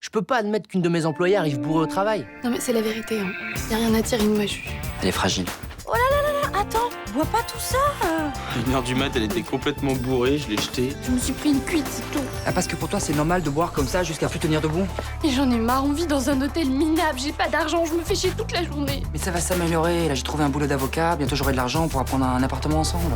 Je peux pas admettre qu'une de mes employées arrive bourrée au travail. Non mais c'est la vérité, hein. Y a rien à dire, moi je... Elle est fragile. Oh là là, attends, bois pas tout ça. À 1h du mat, elle était complètement bourrée, je l'ai jetée. Je me suis pris une cuite, c'est tout. Ah, parce que pour toi, c'est normal de boire comme ça jusqu'à plus tenir debout? Et j'en ai marre, on vit dans un hôtel minable, j'ai pas d'argent, je me fais chier toute la journée. Mais ça va s'améliorer. Là, j'ai trouvé un boulot d'avocat. Bientôt, j'aurai de l'argent. On pourra prendre un appartement ensemble.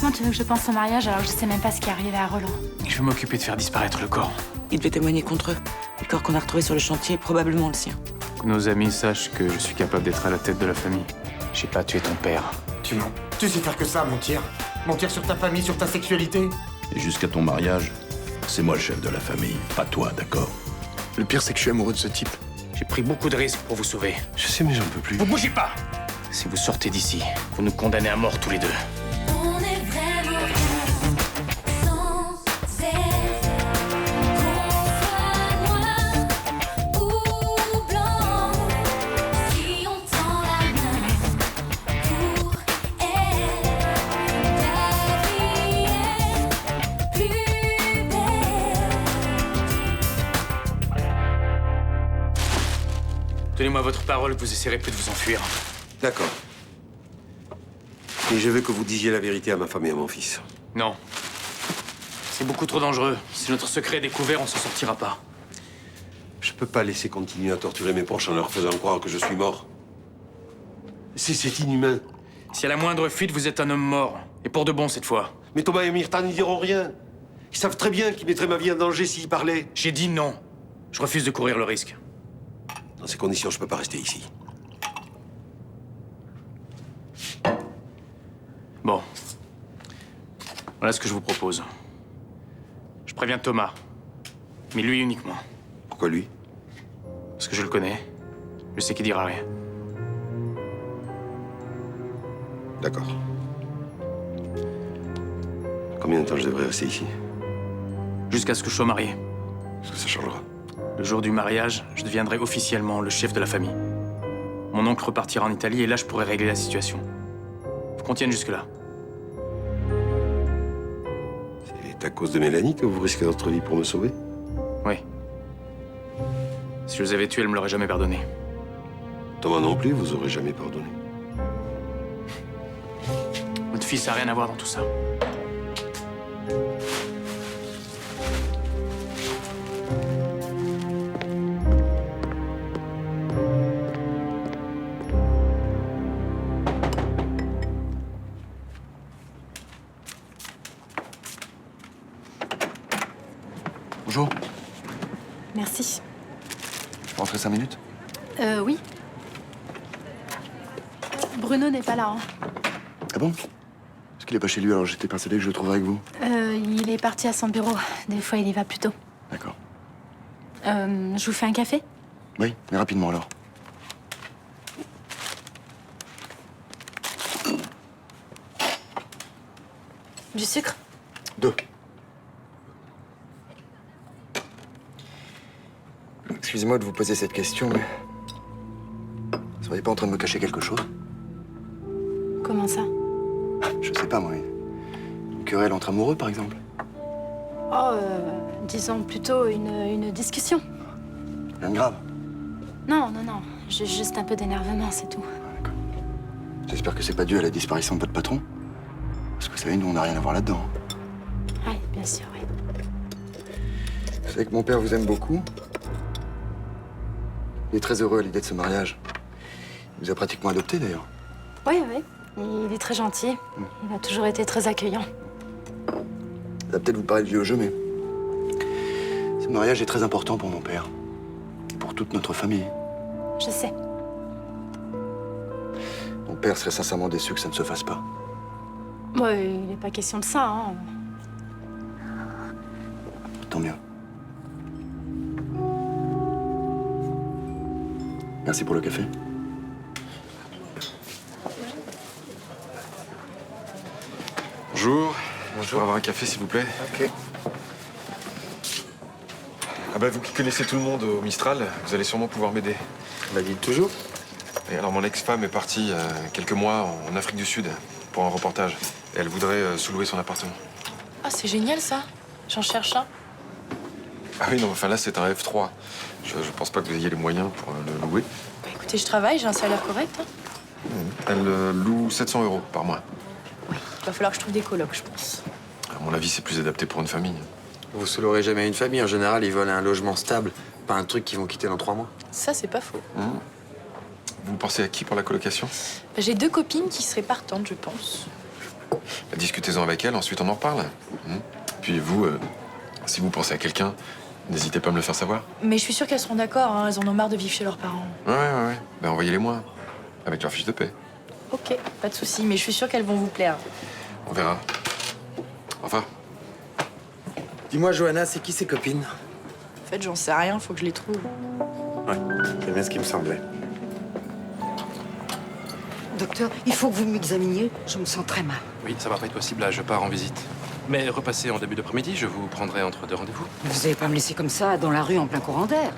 Comment tu veux que je pense au mariage alors que je sais même pas ce qui est arrivé à Roland? Je vais m'occuper de faire disparaître le corps. Il devait témoigner contre eux. Le corps qu'on a retrouvé sur le chantier est probablement le sien. Que nos amis sachent que je suis capable d'être à la tête de la famille. J'ai pas tué ton père. Tu mens. Tu sais faire que ça, mentir. Mentir sur ta famille, sur ta sexualité. Et jusqu'à ton mariage, c'est moi le chef de la famille, pas toi, d'accord? Le pire, c'est que je suis amoureux de ce type. J'ai pris beaucoup de risques pour vous sauver. Je sais, mais j'en peux plus. Vous bougez pas! Si vous sortez d'ici, vous nous condamnez à mort tous les deux. On est vraiment sans cesse contre noir ou blanc. Si on tend la main pour elle, la vie est plus belle. Donnez-moi votre parole que vous essaierez plus de vous enfuir. D'accord. Et je veux que vous disiez la vérité à ma femme et à mon fils. Non. C'est beaucoup trop dangereux. Si notre secret est découvert, on s'en sortira pas. Je peux pas laisser continuer à torturer mes proches en leur faisant croire que je suis mort. C'est inhumain. Si à la moindre fuite, vous êtes un homme mort. Et pour de bon cette fois. Mais Thomas et Myrta n'y diront rien. Ils savent très bien qu'ils mettraient ma vie en danger s'ils parlaient. J'ai dit non. Je refuse de courir le risque. Dans ces conditions, je peux pas rester ici. Bon. Voilà ce que je vous propose. Je préviens Thomas. Mais lui uniquement. Pourquoi lui? Parce que je le connais. Je sais qu'il dira rien. D'accord. Combien de temps je devrais rester ici? Jusqu'à ce que je sois marié. Est-ce que ça changera? Le jour du mariage, je deviendrai officiellement le chef de la famille. Mon oncle repartira en Italie et là, je pourrai régler la situation. Faut qu'on tienne jusque-là. C'est à cause de Mélanie que vous risquez votre vie pour me sauver? Oui. Si je vous avais tué, elle me l'aurait jamais pardonné. Thomas non plus, vous aurez jamais pardonné. Votre fils a rien à voir dans tout ça. Bonjour. Merci. Je peux rentrer 5 minutes? Oui. Bruno n'est pas là, hein. Ah bon? Est-ce qu'il est pas chez lui, alors j'étais persuadé que je le trouverais avec vous. Il est parti à son bureau. Des fois, il y va plus tôt. D'accord. Je vous fais un café? Oui, mais rapidement alors. Du sucre? 2. Excusez-moi de vous poser cette question, mais... Vous seriez pas en train de me cacher quelque chose? Comment ça? Je sais pas, moi. Une querelle entre amoureux, par exemple? Oh, disons plutôt une discussion. Rien de grave. Non, non, non. Juste un peu d'énervement, c'est tout. D'accord. J'espère que c'est pas dû à la disparition de votre patron. Parce que vous savez, nous, on n'a rien à voir là-dedans. Oui, bien sûr, oui. Vous savez que mon père vous aime beaucoup. Il est très heureux à l'idée de ce mariage. Il vous a pratiquement adopté, d'ailleurs. Oui, oui. Il est très gentil. Il a toujours été très accueillant. Ça va peut-être vous paraître vieux au jeu, mais... Ce mariage est très important pour mon père. Et pour toute notre famille. Je sais. Mon père serait sincèrement déçu que ça ne se fasse pas. Ouais, il n'est pas question de ça, hein. Tant mieux. Merci pour le café. Bonjour. Bonjour. Pour avoir un café, s'il vous plaît. Ok. Ah bah, vous qui connaissez tout le monde au Mistral, vous allez sûrement pouvoir m'aider. Bah, dites toujours. Et alors, mon ex-femme est partie quelques mois en Afrique du Sud pour un reportage. Et elle voudrait sous-louer son appartement. Ah, c'est génial ça. J'en cherche un. Ah oui, non, enfin là, c'est un F3. Je pense pas que vous ayez les moyens pour le louer. Bah écoutez, je travaille, j'ai un salaire correct. Hein. Elle loue 700 € par mois. Il va falloir que je trouve des colocs, je pense. À mon avis, c'est plus adapté pour une famille. Vous se louerez jamais à une famille. En général, ils veulent un logement stable, pas un truc qu'ils vont quitter dans 3 mois. Ça, c'est pas faux. Vous pensez à qui pour la colocation? Bah, j'ai 2 copines qui seraient partantes, je pense. Bah, discutez-en avec elle, ensuite on en reparle. Puis vous, si vous pensez à quelqu'un, n'hésitez pas à me le faire savoir. Mais je suis sûre qu'elles seront d'accord, hein. Elles en ont marre de vivre chez leurs parents. Ouais. Ben envoyez-les-moi, avec leur fiche de paie. Ok, pas de souci, mais je suis sûre qu'elles vont vous plaire. On verra. Enfin. Dis-moi, Johanna, c'est qui ces copines? En fait, j'en sais rien, faut que je les trouve. Ouais, c'est bien ce qui me semblait. Docteur, il faut que vous m'examiniez. Je me sens très mal. Oui, ça va pas être possible, là, je pars en visite. Mais repassez en début d'après-midi, je vous prendrai entre 2 rendez-vous. Vous allez pas me laisser comme ça, dans la rue, en plein courant d'air.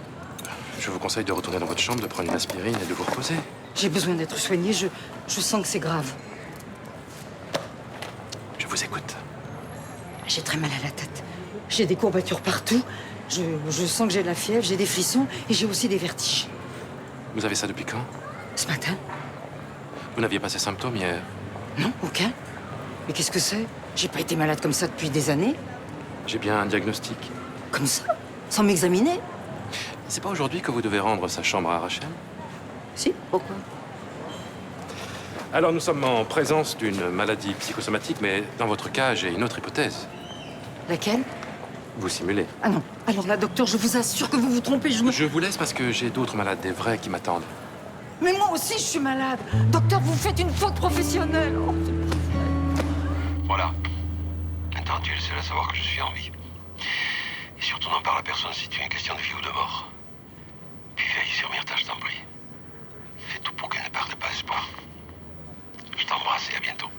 Je vous conseille de retourner dans votre chambre, de prendre une aspirine et de vous reposer. J'ai besoin d'être soignée, je sens que c'est grave. Je vous écoute. J'ai très mal à la tête. J'ai des courbatures partout. Je sens que j'ai de la fièvre, j'ai des frissons et j'ai aussi des vertiges. Vous avez ça depuis quand? Ce matin? Vous n'aviez pas ces symptômes hier? Non, aucun. Mais qu'est-ce que c'est? J'ai pas été malade comme ça depuis des années. J'ai bien un diagnostic. Comme ça? Sans m'examiner? C'est pas aujourd'hui que vous devez rendre sa chambre à Rachel? Si, pourquoi? Alors nous sommes en présence d'une maladie psychosomatique, mais dans votre cas, j'ai une autre hypothèse. Laquelle? Vous simulez. Ah non. Alors là, docteur, je vous assure que vous vous trompez. Je vous laisse parce que j'ai d'autres malades, des vrais, qui m'attendent. Mais moi aussi, je suis malade. Docteur, vous faites une faute professionnelle. Oh, Voilà. Maintenant, tu es le seul à savoir que je suis en vie. Et surtout, n'en parle à personne si tu es une question de vie ou de mort. Puis veille sur Myrta, je t'en prie. Fais tout pour qu'elle ne perde pas espoir. Je t'embrasse et à bientôt.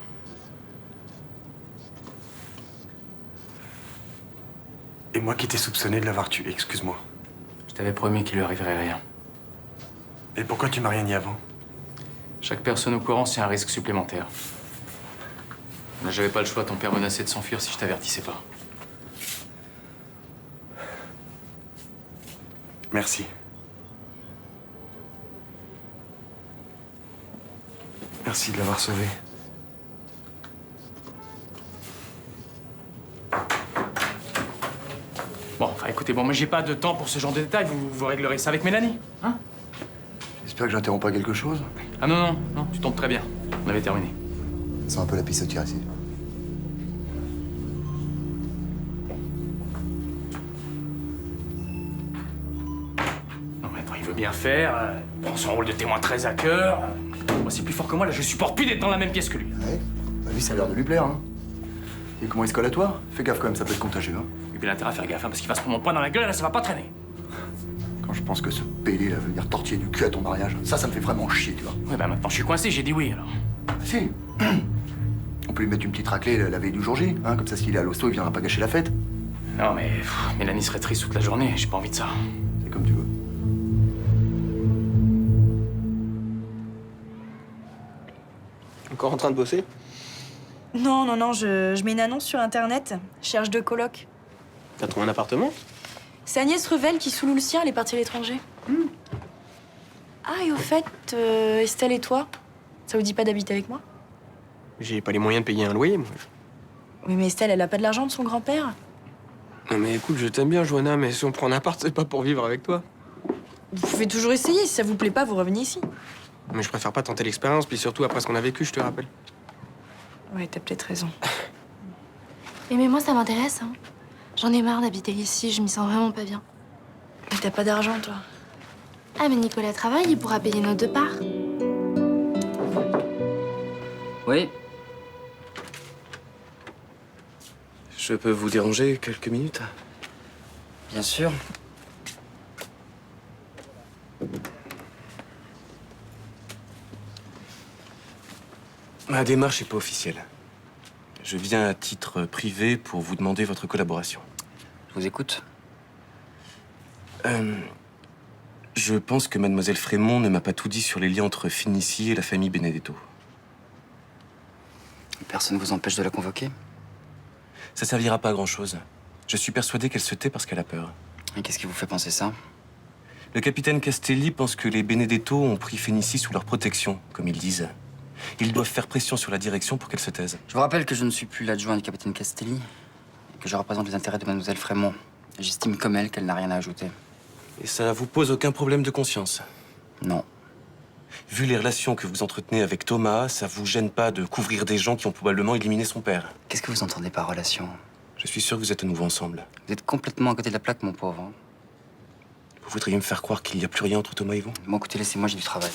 Et moi qui t'ai soupçonné de l'avoir tué, excuse-moi. Je t'avais promis qu'il lui arriverait rien. Et pourquoi tu m'as rien dit avant? Chaque personne au courant, c'est un risque supplémentaire. Là, j'avais pas le choix, ton père menaçait de s'enfuir si je t'avertissais pas. Merci. Merci de l'avoir sauvé. Bon, enfin écoutez, moi j'ai pas de temps pour ce genre de détails, vous réglerez ça avec Mélanie, hein? J'espère que j'interromps pas quelque chose. Ah non, tu tombes très bien. On avait terminé. C'est un peu la pissotière ici. Non mais attends, il veut bien faire, prend son rôle de témoin très à cœur. Moi c'est plus fort que moi, là je supporte plus d'être dans la même pièce que lui. Ouais. Bah, lui, ça a l'air de lui plaire, hein. Et comment il se colle à toi? Fais gaffe quand même, ça peut être contagieux, hein. Et puis l'intérêt à faire gaffe, hein, parce qu'il va se prendre mon poing dans la gueule, là ça va pas traîner. Quand je pense que ce pédé là veut venir tortiller du cul à ton mariage, ça me fait vraiment chier, tu vois. Ouais, bah maintenant je suis coincé, j'ai dit oui alors. Si. On peut lui mettre une petite raclée la veille du jour J, hein, comme ça s'il est à l'hosto, il viendra pas gâcher la fête. Non mais Mélanie serait triste toute la journée, j'ai pas envie de ça. C'est comme tu veux. Encore en train de bosser? Non, je mets une annonce sur Internet. Je cherche 2 colocs. T'as trouvé un appartement? C'est Agnès Revel qui sous-loue le sien, elle est partie à l'étranger. Ah, et au fait, Estelle et toi, ça vous dit pas d'habiter avec moi? J'ai pas les moyens de payer un loyer, moi. Oui, mais Estelle, elle a pas de l'argent de son grand-père. Non mais écoute, je t'aime bien, Johanna, mais si on prend un appart, c'est pas pour vivre avec toi. Vous pouvez toujours essayer, si ça vous plaît pas, vous revenez ici. Mais je préfère pas tenter l'expérience, puis surtout après ce qu'on a vécu, je te rappelle. Ouais, t'as peut-être raison. Mais moi, ça m'intéresse. Hein. J'en ai marre d'habiter ici, je m'y sens vraiment pas bien. Mais t'as pas d'argent, toi. Ah, mais Nicolas travaille, il pourra payer nos 2 parts. Oui. Je peux vous déranger quelques minutes? Bien sûr. Ma démarche n'est pas officielle. Je viens à titre privé pour vous demander votre collaboration. Je vous écoute. Je pense que mademoiselle Frémont ne m'a pas tout dit sur les liens entre Finici et la famille Benedetto. Personne ne vous empêche de la convoquer? Ça servira pas à grand-chose. Je suis persuadé qu'elle se tait parce qu'elle a peur. Et qu'est-ce qui vous fait penser ça? Le capitaine Castelli pense que les Benedetto ont pris Fénicie sous leur protection, comme ils disent. Ils doivent faire pression sur la direction pour qu'elle se taise. Je vous rappelle que je ne suis plus l'adjoint du capitaine Castelli et que je représente les intérêts de mademoiselle Frémont. Et j'estime comme elle qu'elle n'a rien à ajouter. Et ça vous pose aucun problème de conscience? Non. Vu les relations que vous entretenez avec Thomas, ça vous gêne pas de couvrir des gens qui ont probablement éliminé son père? Qu'est-ce que vous entendez par relation? Je suis sûr que vous êtes à nouveau ensemble. Vous êtes complètement à côté de la plaque, mon pauvre. Hein. Vous voudriez me faire croire qu'il n'y a plus rien entre Thomas et vous? Bon, écoutez, laissez-moi, j'ai du travail.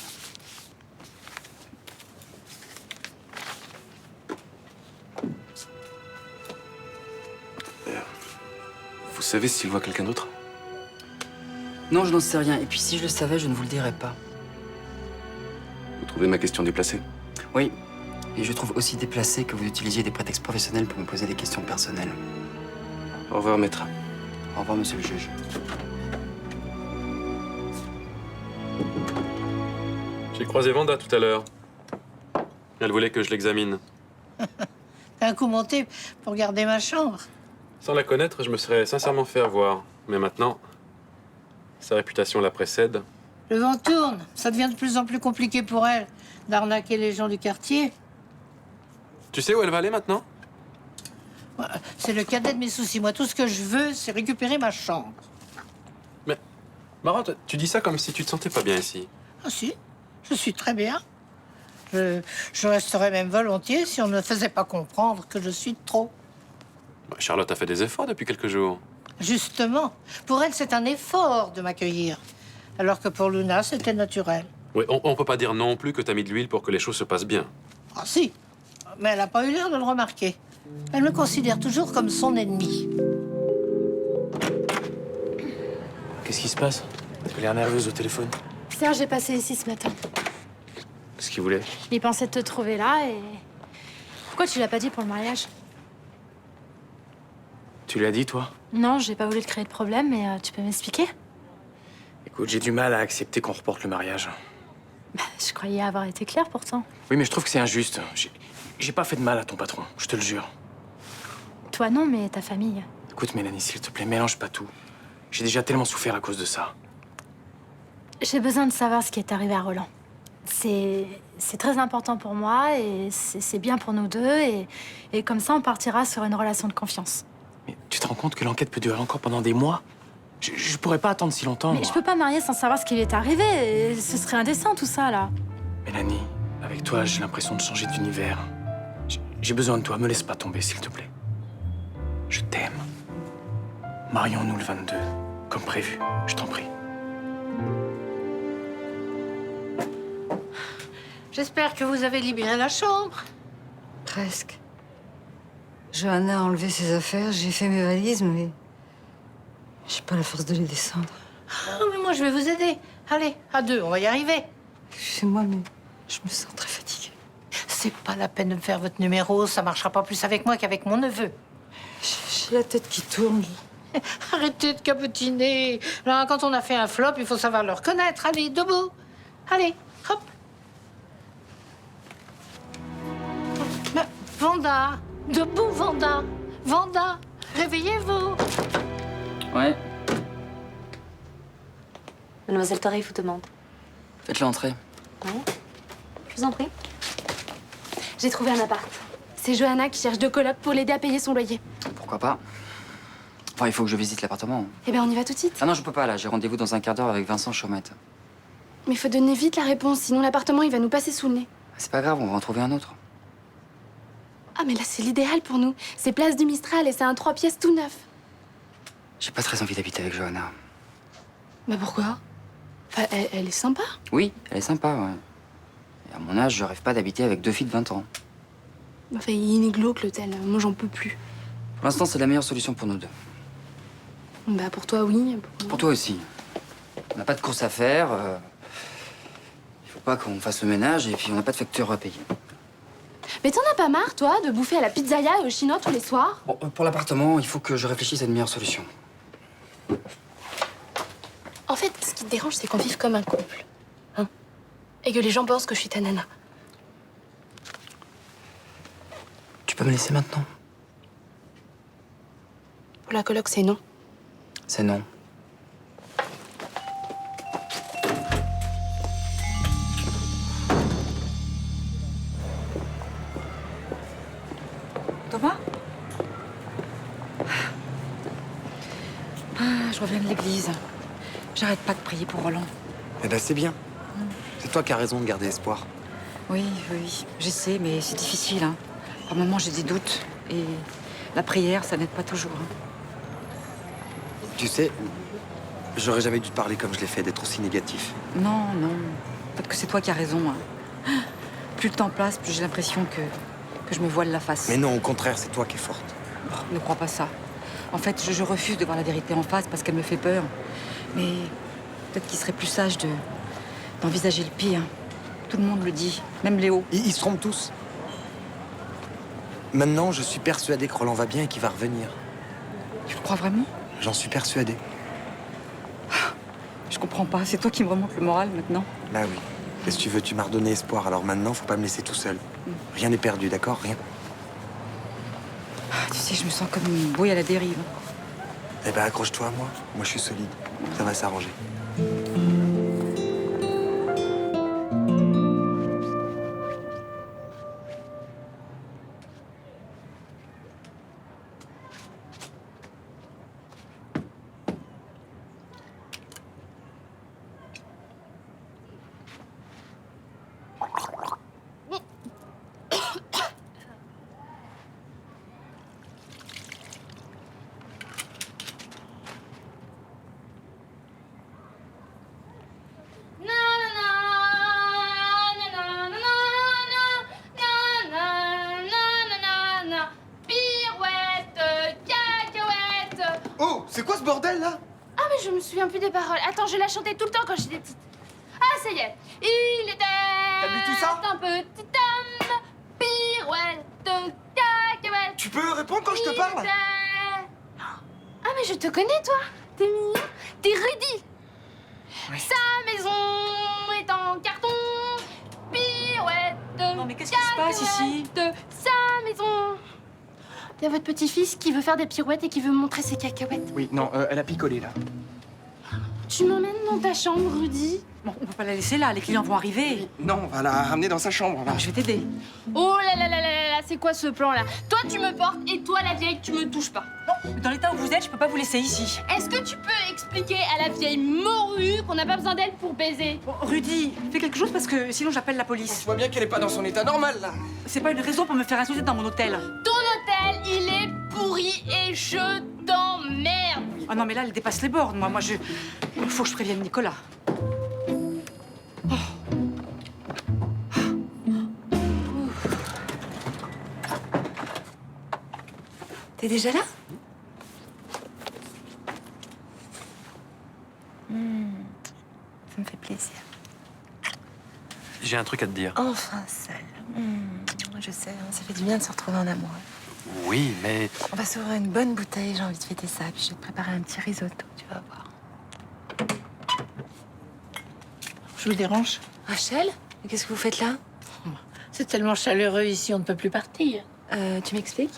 Vous savez s'il voit quelqu'un d'autre? Non, je n'en sais rien. Et puis si je le savais, je ne vous le dirais pas. Vous trouvez ma question déplacée? Oui. Et je trouve aussi déplacé que vous utilisiez des prétextes professionnels pour me poser des questions personnelles. Au revoir, maître. Au revoir, monsieur le juge. J'ai croisé Vanda tout à l'heure. Elle voulait que je l'examine. T'as un coup monté pour garder ma chambre. Sans la connaître, je me serais sincèrement fait avoir. Mais maintenant, sa réputation la précède. Le vent tourne. Ça devient de plus en plus compliqué pour elle d'arnaquer les gens du quartier. Tu sais où elle va aller maintenant? C'est le cadet de mes soucis. Moi, tout ce que je veux, c'est récupérer ma chambre. Mais, Mara, tu dis ça comme si tu te sentais pas bien ici. Ah si, je suis très bien. Je resterais même volontiers si on ne me faisait pas comprendre que je suis de trop. Charlotte a fait des efforts depuis quelques jours. Justement, pour elle, c'est un effort de m'accueillir. Alors que pour Luna, c'était naturel. Oui, on peut pas dire non plus que t'as mis de l'huile pour que les choses se passent bien. Ah si, mais elle n'a pas eu l'air de le remarquer. Elle me considère toujours comme son ennemi. Qu'est-ce qui se passe? T'as l'air nerveuse au téléphone. Serge est passé ici ce matin. Qu'est-ce qu'il voulait? Il pensait te trouver là et... Pourquoi tu l'as pas dit pour le mariage? Tu lui as dit, toi? Non, j'ai pas voulu te créer de problème, mais tu peux m'expliquer? Écoute, j'ai du mal à accepter qu'on reporte le mariage. Bah, je croyais avoir été claire pourtant. Oui, mais je trouve que c'est injuste. J'ai pas fait de mal à ton patron, je te le jure. Toi non, mais ta famille. Écoute, Mélanie, s'il te plaît, mélange pas tout. J'ai déjà tellement souffert à cause de ça. J'ai besoin de savoir ce qui est arrivé à Roland. C'est très important pour moi et c'est bien pour nous deux. Et comme ça, on partira sur une relation de confiance. Mais tu te rends compte que l'enquête peut durer encore pendant des mois? Je pourrais pas attendre si longtemps. Mais moi. je peux pas me marier sans savoir ce qui lui est arrivé. Et ce serait indécent, tout ça, là. Mélanie, avec toi, j'ai l'impression de changer d'univers. J'ai besoin de toi, me laisse pas tomber, s'il te plaît. Je t'aime. Marions-nous le 22, comme prévu, je t'en prie. J'espère que vous avez libéré la chambre. Presque. Johanna a enlevé ses affaires, j'ai fait mes valises, mais j'ai pas la force de les descendre. Ah, mais moi, je vais vous aider. Allez, à deux, on va y arriver. Excusez-moi, mais je me sens très fatiguée. C'est pas la peine de me faire votre numéro, ça marchera pas plus avec moi qu'avec mon neveu. J'ai la tête qui tourne. Arrêtez de cabotiner. Là, quand on a fait un flop, il faut savoir le reconnaître. Allez, debout. Allez, hop. Mais, Vanda, debout, Vanda. Vanda, réveillez-vous. Ouais, Mademoiselle Tarif vous demande. faites-le entrer. Ouais. Je vous en prie. J'ai trouvé un appart. C'est Johanna qui cherche 2 colocs pour l'aider à payer son loyer. Pourquoi pas? Enfin, il faut que je visite l'appartement. Eh bien, on y va tout de suite. Ah non, je peux pas, là. J'ai rendez-vous dans un quart d'heure avec Vincent Chaumette. Mais il faut donner vite la réponse, sinon l'appartement, il va nous passer sous le nez. C'est pas grave, on va en trouver un autre. Ah, mais là, c'est l'idéal pour nous. C'est place du Mistral et c'est un 3 pièces tout neuf. J'ai pas très envie d'habiter avec Johanna. Mais pourquoi? Enfin, elle est sympa. Oui, elle est sympa, ouais. Et à mon âge, je rêve pas d'habiter avec 2 filles de 20 ans. Enfin, il est glauque, l'hôtel. Moi, j'en peux plus. Pour l'instant, c'est la meilleure solution pour nous deux. Bah, pour toi, oui. Pour toi aussi. On n'a pas de course à faire. Il faut pas qu'on fasse le ménage et puis on n'a pas de facture à payer. Mais t'en as pas marre, toi, de bouffer à la pizzeria et au chinois tous les soirs? Bon, pour l'appartement, il faut que je réfléchisse à une meilleure solution. En fait, ce qui te dérange, c'est qu'on vive comme un couple. Hein? Et que les gens pensent que je suis ta nana. Tu peux me laisser maintenant? Pour la coloc, c'est non. C'est non. Ah, je reviens de l'église. J'arrête pas de prier pour Roland. Eh ben, c'est bien. C'est toi qui as raison de garder espoir. Oui, j'essaie, mais c'est difficile. Hein. Par moments, j'ai des doutes. Et la prière, ça n'aide pas toujours. Hein. Tu sais, j'aurais jamais dû te parler comme je l'ai fait, d'être aussi négatif. Non. Peut-être que c'est toi qui as raison. Hein. Plus le temps passe, plus j'ai l'impression que je me voile la face. Mais non, au contraire, c'est toi qui es forte. Oh, ne crois pas ça. En fait, je refuse de voir la vérité en face parce qu'elle me fait peur. Mais peut-être qu'il serait plus sage d'envisager le pire. Tout le monde le dit, même Léo. Ils se trompent tous. Maintenant, je suis persuadé que Roland va bien et qu'il va revenir. Tu le crois vraiment? J'en suis persuadé. Je comprends pas. C'est toi qui me remonte le moral maintenant. Bah oui. Et si tu veux, tu m'as redonné espoir. Alors maintenant, faut pas me laisser tout seul. Rien n'est perdu, d'accord? Rien. Tu sais, je me sens comme une bouée à la dérive. Eh ben, accroche-toi à moi. Moi, je suis solide. Ça va s'arranger. Oh, c'est quoi ce bordel là? Ah, mais je me souviens plus des paroles. Attends, je la chantais tout le temps quand j'étais petite. Ah, ça y est. Il était. T'as vu tout ça? Un petit homme, pirouette, cacahuète. Tu peux répondre quand je te parle? Ah, mais je te connais, toi. T'es mignon. T'es Rudy. Sa maison est en carton. Pirouette. Non, mais qu'est-ce qui se passe ici? Sa maison. Il y a votre petit-fils qui veut faire des pirouettes et qui veut me montrer ses cacahuètes. Oui, non, elle a picolé là. Tu m'emmènes dans ta chambre, Rudy? Bon, on peut pas la laisser là, les clients vont arriver. Non, on va la ramener dans sa chambre là. Non, je vais t'aider. Oh là là là là là là, c'est quoi ce plan là? Toi tu me portes et toi la vieille tu me touches pas. Non, dans l'état où vous êtes, je peux pas vous laisser ici. Est-ce que tu peux expliquer à la vieille morue qu'on n'a pas besoin d'elle pour baiser? Bon, Rudy, fais quelque chose parce que sinon j'appelle la police. Je vois bien qu'elle est pas dans son état normal là. C'est pas une raison pour me faire insulter dans mon hôtel. Ton hôtel, il est pourri et je t'emmerde. Ah non, mais là, elle dépasse les bornes. Moi, il faut que je prévienne Nicolas. T'es déjà là? Ça me fait plaisir. J'ai un truc à te dire. Enfin seul. Je sais, ça fait du bien de se retrouver en amour. Oui, mais... On va s'ouvrir une bonne bouteille, j'ai envie de fêter ça. Puis je vais te préparer un petit risotto, tu vas voir. Je vous dérange? Rachel, qu'est-ce que vous faites là? C'est tellement chaleureux ici, on ne peut plus partir. Tu m'expliques?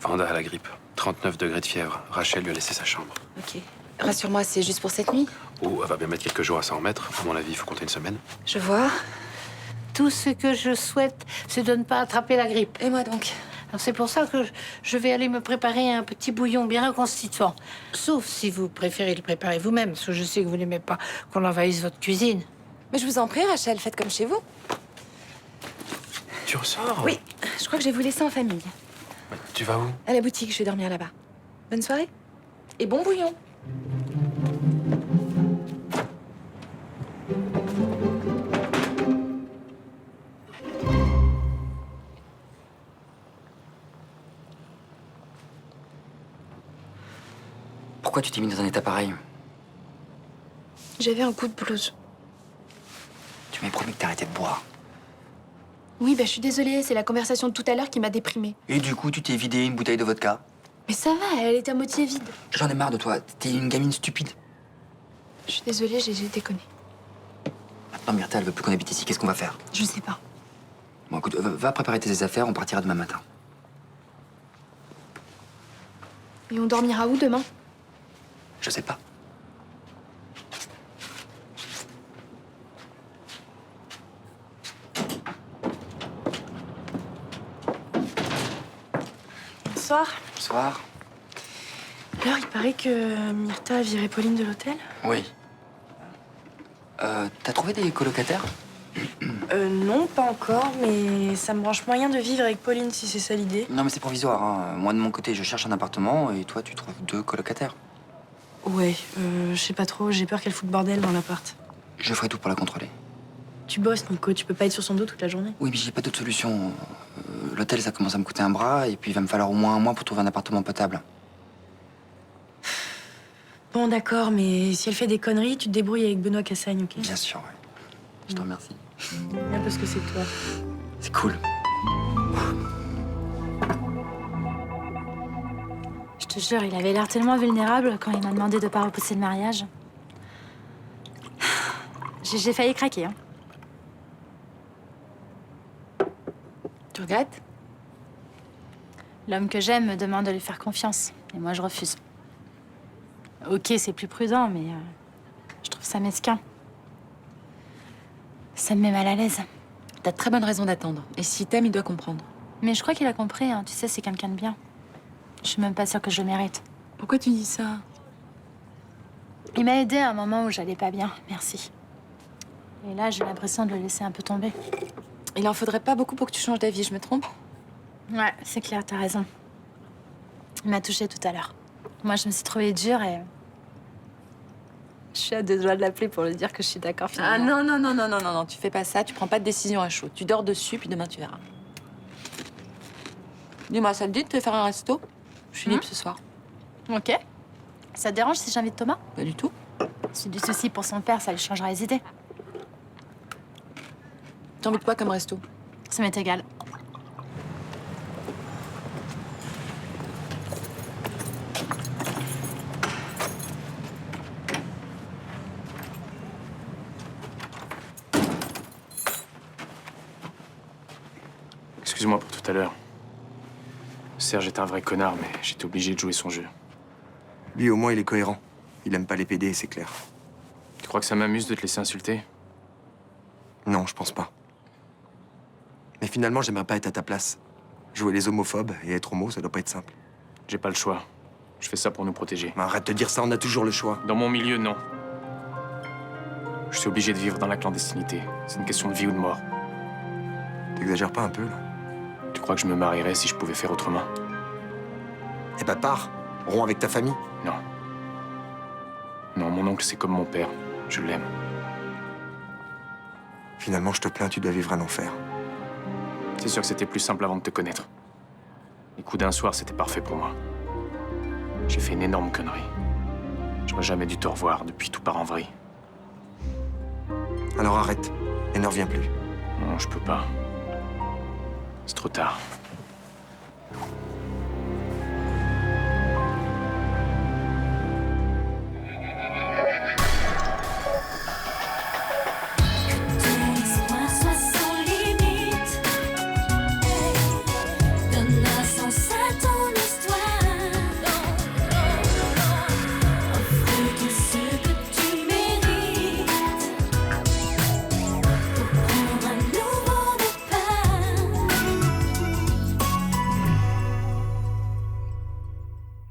Vanda a la grippe. 39 degrés de fièvre. Rachel lui a laissé sa chambre. Ok. Rassure-moi, c'est juste pour cette nuit? Oh, elle va bien mettre quelques jours à s'en remettre. À mon avis, il faut compter une semaine. Je vois. Tout ce que je souhaite, c'est de ne pas attraper la grippe. Et moi donc? Alors c'est pour ça que je vais aller me préparer un petit bouillon bien reconstituant. Sauf si vous préférez le préparer vous-même, parce que je sais que vous n'aimez pas qu'on envahisse votre cuisine. Mais je vous en prie, Rachel, faites comme chez vous. Tu ressors? Oui, je crois que je vais vous laisser en famille. Tu vas où? À la boutique, je vais dormir là-bas. Bonne soirée. Et bon bouillon. Pourquoi tu t'es mis dans un état pareil? J'avais un coup de blues. Tu m'avais promis que t'arrêtais de boire. Oui, je suis désolée, c'est la conversation de tout à l'heure qui m'a déprimée. Et du coup, tu t'es vidé une bouteille de vodka. Mais ça va, elle était à moitié vide. J'en ai marre de toi. T'es une gamine stupide. Je suis désolée, j'ai déconné. Maintenant, Myrtha, elle veut plus qu'on habite ici. Qu'est-ce qu'on va faire? Je sais pas. Bon, écoute, va préparer tes affaires. On partira demain matin. Et on dormira où demain? Je sais pas. Bonsoir. Bonsoir. Alors, il paraît que Myrtha a viré Pauline de l'hôtel. Oui. T'as trouvé des colocataires? Non, pas encore, mais ça me branche moyen de vivre avec Pauline si c'est ça l'idée. Non, mais c'est provisoire. Hein. Moi, de mon côté, je cherche un appartement et toi, tu trouves 2 colocataires. Ouais, je sais pas trop, j'ai peur qu'elle foute le bordel dans l'appart. Je ferai tout pour la contrôler. Tu bosses, Nico, tu peux pas être sur son dos toute la journée. Oui, mais j'ai pas d'autre solution. L'hôtel, ça commence à me coûter un bras et puis il va me falloir au moins 1 mois pour trouver un appartement potable. Bon, d'accord, mais si elle fait des conneries, tu te débrouilles avec Benoît Cassagne, ok? Bien sûr, ouais. Je te remercie. Bien parce que c'est toi. C'est cool. Je te jure, il avait l'air tellement vulnérable quand il m'a demandé de pas repousser le mariage. J'ai failli craquer, hein. Tu regrettes? L'homme que j'aime me demande de lui faire confiance. Et moi, je refuse. Ok, c'est plus prudent, mais je trouve ça mesquin. Ça me met mal à l'aise. T'as de très bonnes raisons d'attendre. Et si t'aimes, il doit comprendre. Mais je crois qu'il a compris, hein. Tu sais, c'est quelqu'un de bien. Je suis même pas sûre que je le mérite. Pourquoi tu dis ça? Il m'a aidé à un moment où j'allais pas bien, merci. Et là, j'ai l'impression de le laisser un peu tomber. Il en faudrait pas beaucoup pour que tu changes d'avis, je me trompe? Ouais, c'est clair, t'as raison. Il m'a touchée tout à l'heure. Moi, je me suis trouvée dure et... Je suis à 2 doigts de l'appeler pour lui dire que je suis d'accord finalement. Ah non, tu fais pas ça, tu prends pas de décision à chaud. Tu dors dessus, puis demain tu verras. Dis-moi, ça te dit de te faire un resto? Je suis libre ce soir. Ok. Ça te dérange si j'invite Thomas? Pas du tout. C'est du souci pour son père, ça lui changera les idées. T'as envie de quoi comme resto? Ça m'est égal. Excuse-moi pour tout à l'heure. Serge est un vrai connard, mais j'étais obligé de jouer son jeu. Lui, au moins, il est cohérent. Il aime pas les PD, c'est clair. Tu crois que ça m'amuse de te laisser insulter? Non, je pense pas. Mais finalement, j'aimerais pas être à ta place. Jouer les homophobes et être homo, ça doit pas être simple. J'ai pas le choix. Je fais ça pour nous protéger. Mais arrête de dire ça, on a toujours le choix. Dans mon milieu, non. Je suis obligé de vivre dans la clandestinité. C'est une question de vie ou de mort. T'exagères pas un peu, là? Tu crois que je me marierais si je pouvais faire autrement? Eh ben, pars. Romps avec ta famille. Non. Non, mon oncle, c'est comme mon père. Je l'aime. Finalement, je te plains, tu dois vivre un enfer. C'est sûr que c'était plus simple avant de te connaître. Les coups d'un soir, c'était parfait pour moi. J'ai fait une énorme connerie. J'aurais jamais dû te revoir, depuis tout part en vrille. Alors arrête, et ne reviens plus. Non, je peux pas. C'est trop tard.